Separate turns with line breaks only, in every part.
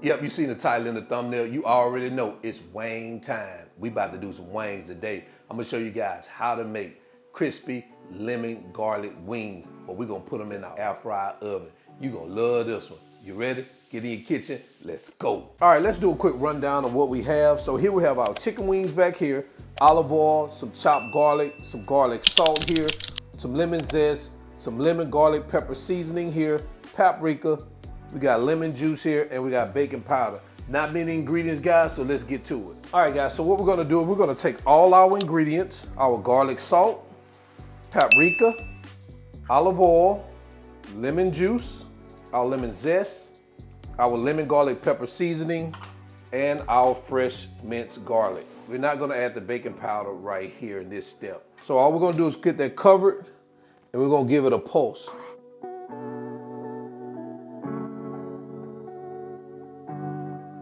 Yep, you seen the title in the thumbnail. You already know it's wing time. We about to do some wings today. I'm gonna show you guys how to make crispy lemon garlic wings, but we're gonna put them in our air fryer oven. You're gonna love this one. You ready? Get in your kitchen, let's go. All right, let's do a quick rundown of what we have. So here we have our chicken wings back here, olive oil, some chopped garlic, some garlic salt here, some lemon zest, some lemon garlic pepper seasoning here, paprika, we got lemon juice here, and we got baking powder. Not many ingredients, guys, so let's get to it. All right, guys, so what we're gonna do is we're gonna take all our ingredients, our garlic salt, paprika, olive oil, lemon juice, our lemon zest, our lemon garlic pepper seasoning, and our fresh minced garlic. We're not gonna add the baking powder right here in this step. So all we're gonna do is get that covered, and we're gonna give it a pulse.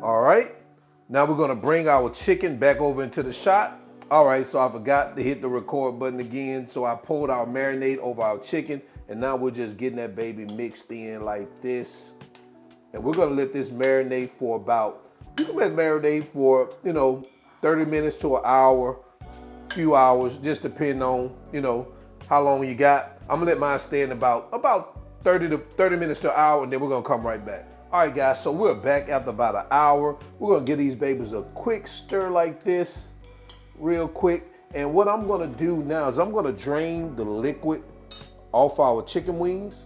All right, now we're gonna bring our chicken back over into the shot. All right, so I forgot to hit the record button again, so I poured our marinade over our chicken, and now we're just getting that baby mixed in like this. And we're gonna let this marinate for about, you can let it marinate for, 30 minutes to an hour, few hours, just depending on, how long you got. I'm gonna let mine stay in about 30 minutes to an hour, and then we're gonna come right back. All right, guys, so we're back after about an hour. We're gonna give these babies a quick stir like this, real quick. And what I'm gonna do now is I'm gonna drain the liquid off our chicken wings.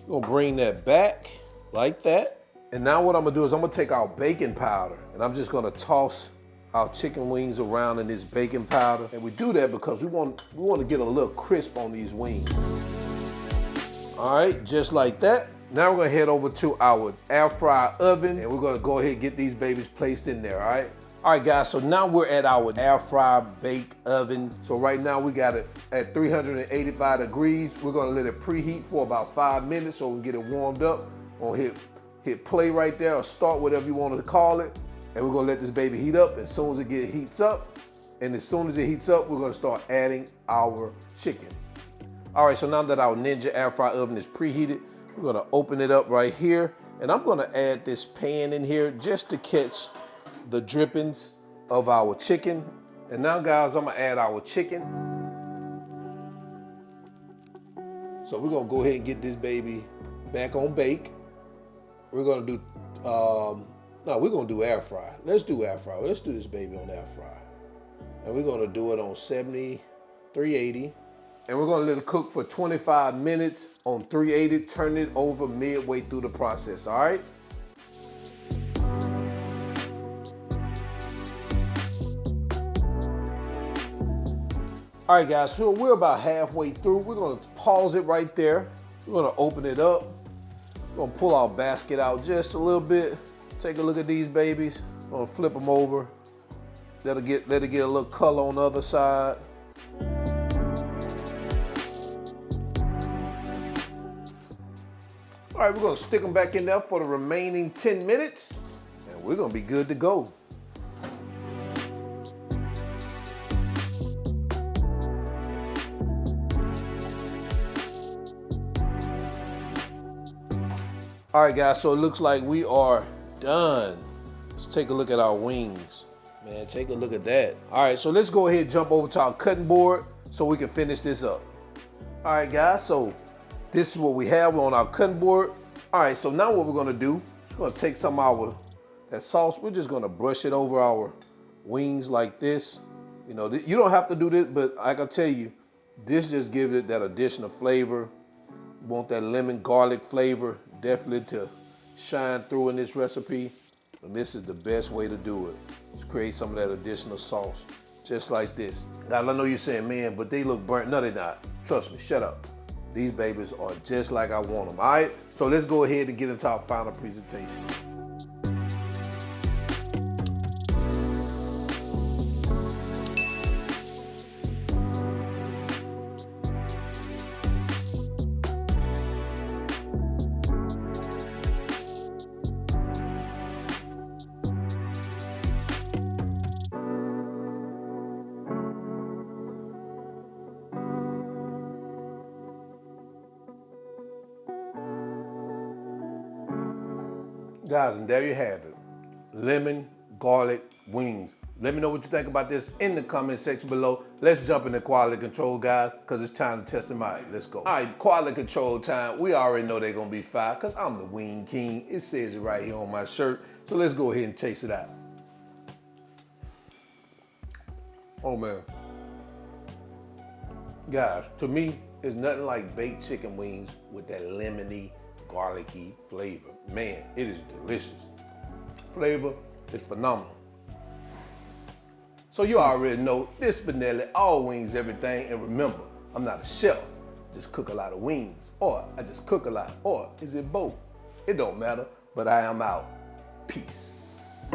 We're gonna bring that back like that. And now what I'm gonna do is I'm gonna take our baking powder, and I'm just gonna toss our chicken wings around in this baking powder. And we do that because we want to get a little crisp on these wings. All right, just like that. Now we're gonna head over to our air fryer oven, and we're gonna go ahead and get these babies placed in there, all right? All right, guys, so now we're at our air fryer bake oven. So right now we got it at 385 degrees. We're gonna let it preheat for about 5 minutes so we can get it warmed up. We're gonna hit play right there, or start, whatever you want to call it. And we're gonna let this baby heat up. As soon as it heats up, and as soon as it heats up, we're gonna start adding our chicken. All right, so now that our Ninja air fryer oven is preheated, we're gonna open it up right here, and I'm gonna add this pan in here just to catch the drippings of our chicken. And now, guys, I'm gonna add our chicken. So we're gonna go ahead and get this baby back on bake. We're gonna do, no, we're gonna do air fry. Let's do air fry. Let's do this baby on air fry. And we're gonna do it on 70, 380. And we're gonna let it cook for 25 minutes on 380, turn it over midway through the process, all right? All right, guys, so we're about halfway through. We're gonna pause it right there. We're gonna open it up. We're gonna pull our basket out just a little bit. Take a look at these babies. We're gonna flip them over. Let it get a little color on the other side. All right, we're gonna stick them back in there for the remaining 10 minutes, and we're gonna be good to go. All right, guys, so it looks like we are done. Let's take a look at our wings. Man, take a look at that. All right, so let's go ahead and jump over to our cutting board so we can finish this up. All right, guys, so this is what we have on our cutting board. All right, so now what we're gonna do, we're gonna take some of that sauce, we're just gonna brush it over our wings like this. You don't have to do this, but I can tell you, this just gives it that additional flavor. You want that lemon garlic flavor definitely to shine through in this recipe. And this is the best way to do it. Just create some of that additional sauce, just like this. Now, I know you're saying, man, but they look burnt. No, they're not. Trust me, shut up. These babies are just like I want them, all right? So let's go ahead and get into our final presentation. Guys, and there you have it. lemon garlic wings. Let me know what you think about this in the comment section below. Let's jump into quality control, guys, because it's time to test them out. Let's go. All right, quality control time. We already know they're gonna be fire because I'm the wing king. It says it right here on my shirt. So let's go ahead and taste it out. Oh man. Guys, to me, it's nothing like baked chicken wings with that lemony, garlicky flavor. Man, it is delicious. Flavor is phenomenal. So you already know this Spinelli, all wings, everything. And remember, I'm not a chef. I just cook a lot of wings, or I just cook a lot, or is it both? It don't matter, but I am out. Peace.